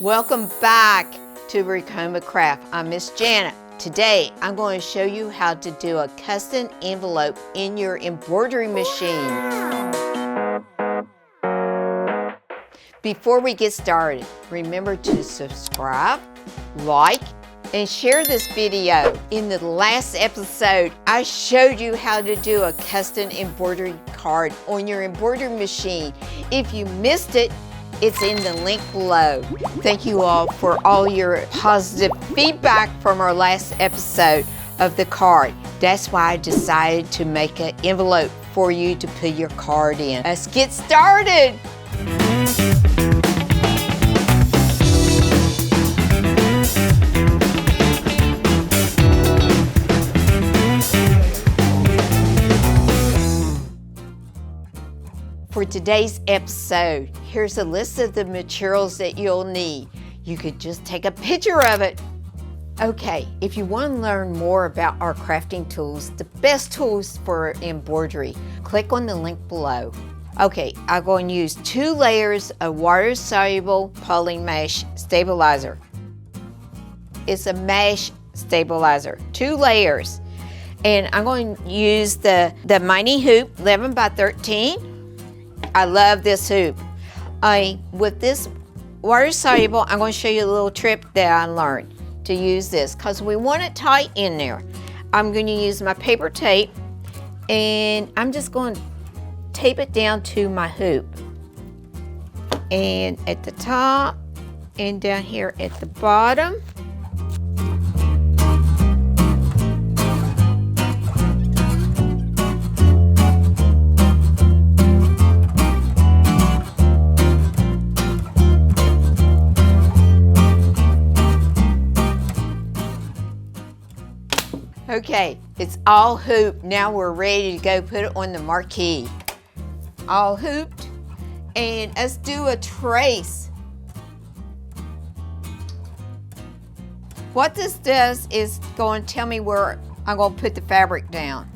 Welcome back to Ricoma Craft. I'm Miss Janet. Today I'm going to show you how to do a custom envelope in your embroidery machine. Before we get started, remember to subscribe, like, and share this video. In the last episode, I showed you how to do a custom embroidery card on your embroidery machine. If you missed it, it's in the link below. Thank you all for all your positive feedback from our last episode of the card. That's why I decided to make an envelope for you to put your card in. Let's get started. For today's episode, here's a list of the materials that you'll need. You could just take a picture of it. Okay, if you want to learn more about our crafting tools, the best tools for embroidery, click on the link below. Okay, I'm going to use 2 layers of water-soluble poly mesh stabilizer. It's a mesh stabilizer, 2 layers. And I'm going to use the mini hoop, 11 by 13. I love this hoop. With this water soluble, I'm going to show you a little trick that I learned to use this because we want it tight in there. I'm going to use my paper tape and I'm just going to tape it down to my hoop. And at the top and down here at the bottom. Okay, it's all hooped. Now we're ready to go put it on the marquee. All hooped, and let's do a trace. What this does is going to tell me where I'm going to put the fabric down.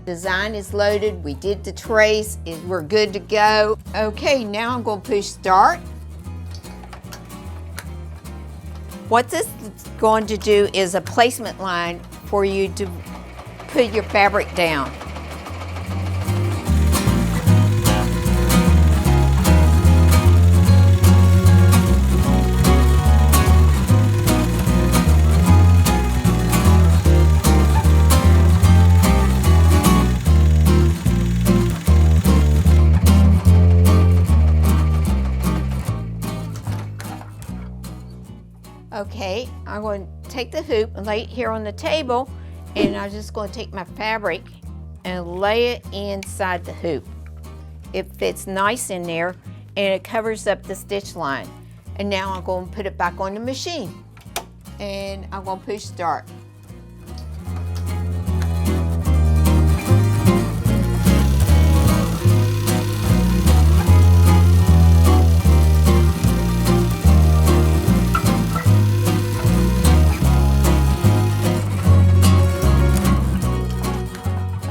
Design is loaded, we did the trace, we're good to go. Okay, now I'm going to push start. What this is going to do is a placement line for you to put your fabric down. Okay, I'm going to take the hoop and lay it here on the table, and I'm just going to take my fabric and lay it inside the hoop. It fits nice in there and it covers up the stitch line. And now I'm going to put it back on the machine and I'm going to push start.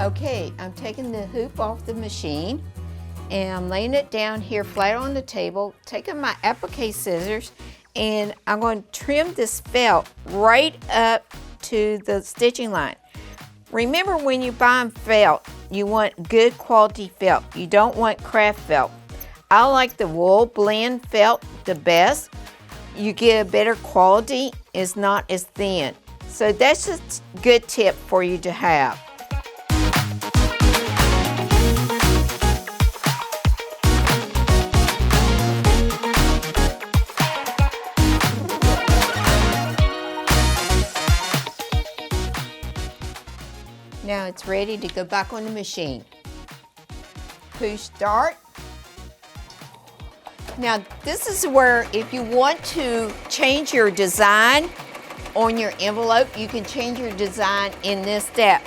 Okay, I'm taking the hoop off the machine and I'm laying it down here flat on the table, taking my applique scissors, and I'm going to trim this felt right up to the stitching line. Remember, when you buy felt, you want good quality felt. You don't want craft felt. I like the wool blend felt the best. You get a better quality, it's not as thin. So that's just a good tip for you to have. Now it's ready to go back on the machine. Push start. Now this is where, if you want to change your design on your envelope, you can change your design in this step.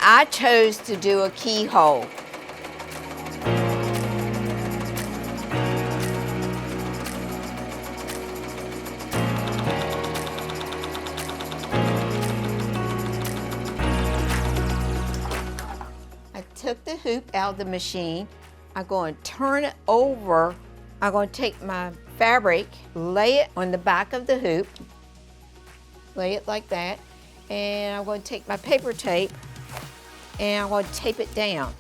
I chose to do a keyhole. took the hoop out of the machine. I'm going to turn it over. I'm going to take my fabric, lay it on the back of the hoop, lay it like that, and I'm going to take my paper tape and I'm going to tape it down.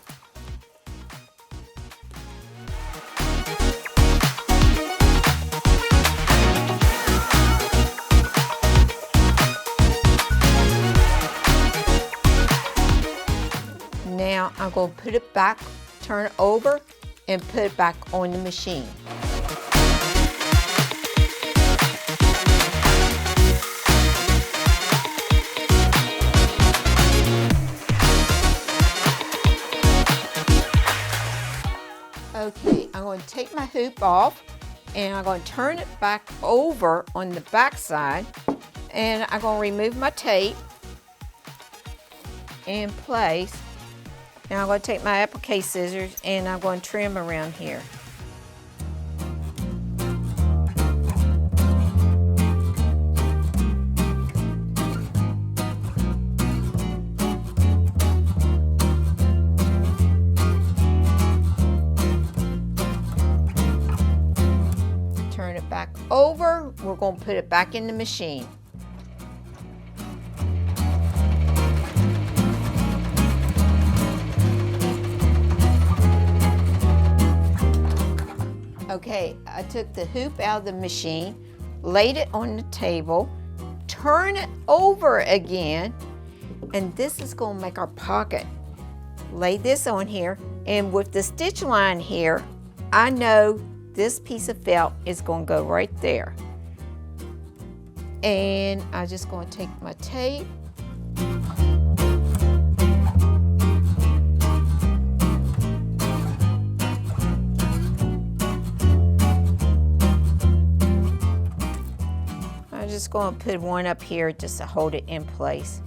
Now I'm going to put it back, turn it over, and put it back on the machine. Okay, I'm going to take my hoop off and I'm going to turn it back over on the back side, and I'm going to remove my tape in place. Now I'm going to take my applique scissors and I'm going to trim around here. Turn it back over. We're going to put it back in the machine. Okay, I took the hoop out of the machine, laid it on the table, turn it over again, and this is going to make our pocket. Lay this on here, and with the stitch line here, I know this piece of felt is going to go right there. And I'm just going to take my tape. I'm just going to put one up here just to hold it in place.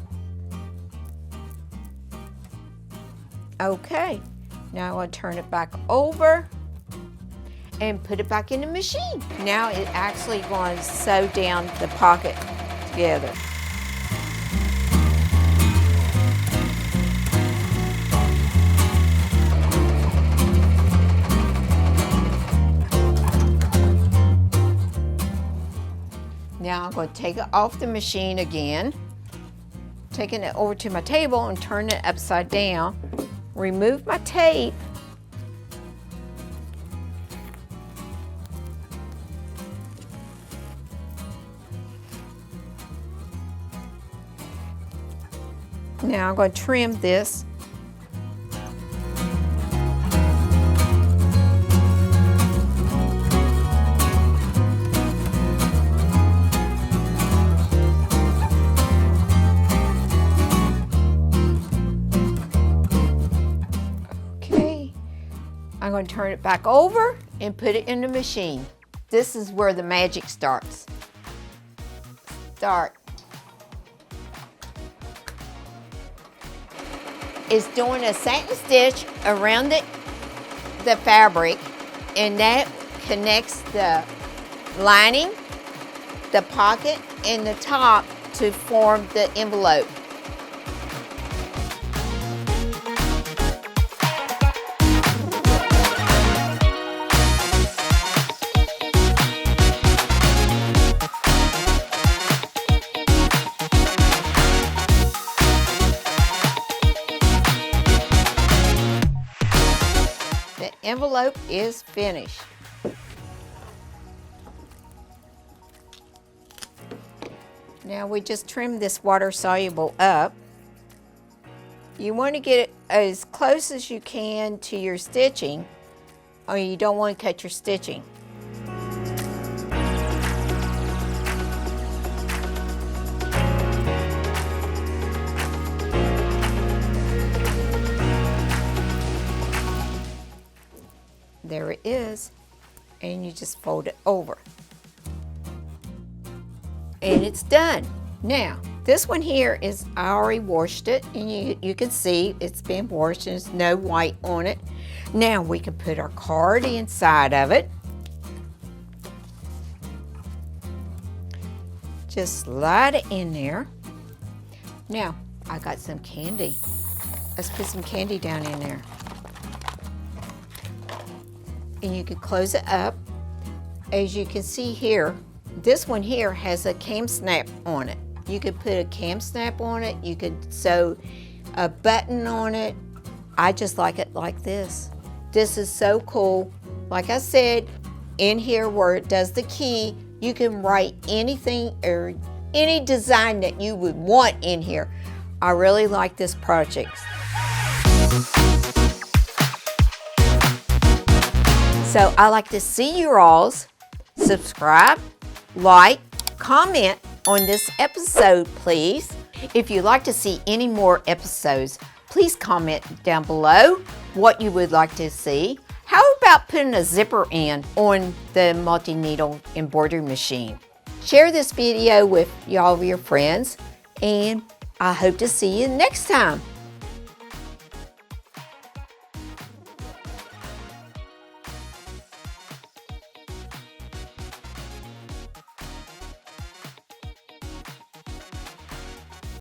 Okay, now I'm going to turn it back over and put it back in the machine. Now it's actually going to sew down the pocket together. Now I'm going to take it off the machine again, taking it over to my table and turn it upside down. Remove my tape. Now I'm going to trim this. I'm going to turn it back over and put it in the machine. This is where the magic starts. It's doing a satin stitch around the fabric, and that connects the lining, the pocket, and the top to form the envelope. Envelope is finished. Now we just trim this water soluble up. You want to get it as close as you can to your stitching, or you don't want to cut your stitching. There it is, and you just fold it over. And it's done. Now, this one here is, I already washed it, and you can see it's been washed and there's no white on it. Now we can put our card inside of it. Just slide it in there. Now, I got some candy. Let's put some candy down in there. And you can close it up. As you can see here, this one here has a cam snap on it. You could put a cam snap on it. You could sew a button on it. I just like it like this. This is so cool. Like I said, in here where it does the key, you can write anything or any design that you would want in here. I really like this project. So I like to see you alls subscribe, like, comment on this episode, please. If you'd like to see any more episodes, please comment down below what you would like to see. How about putting a zipper in on the multi-needle embroidery machine? Share this video with all of your friends, and I hope to see you next time.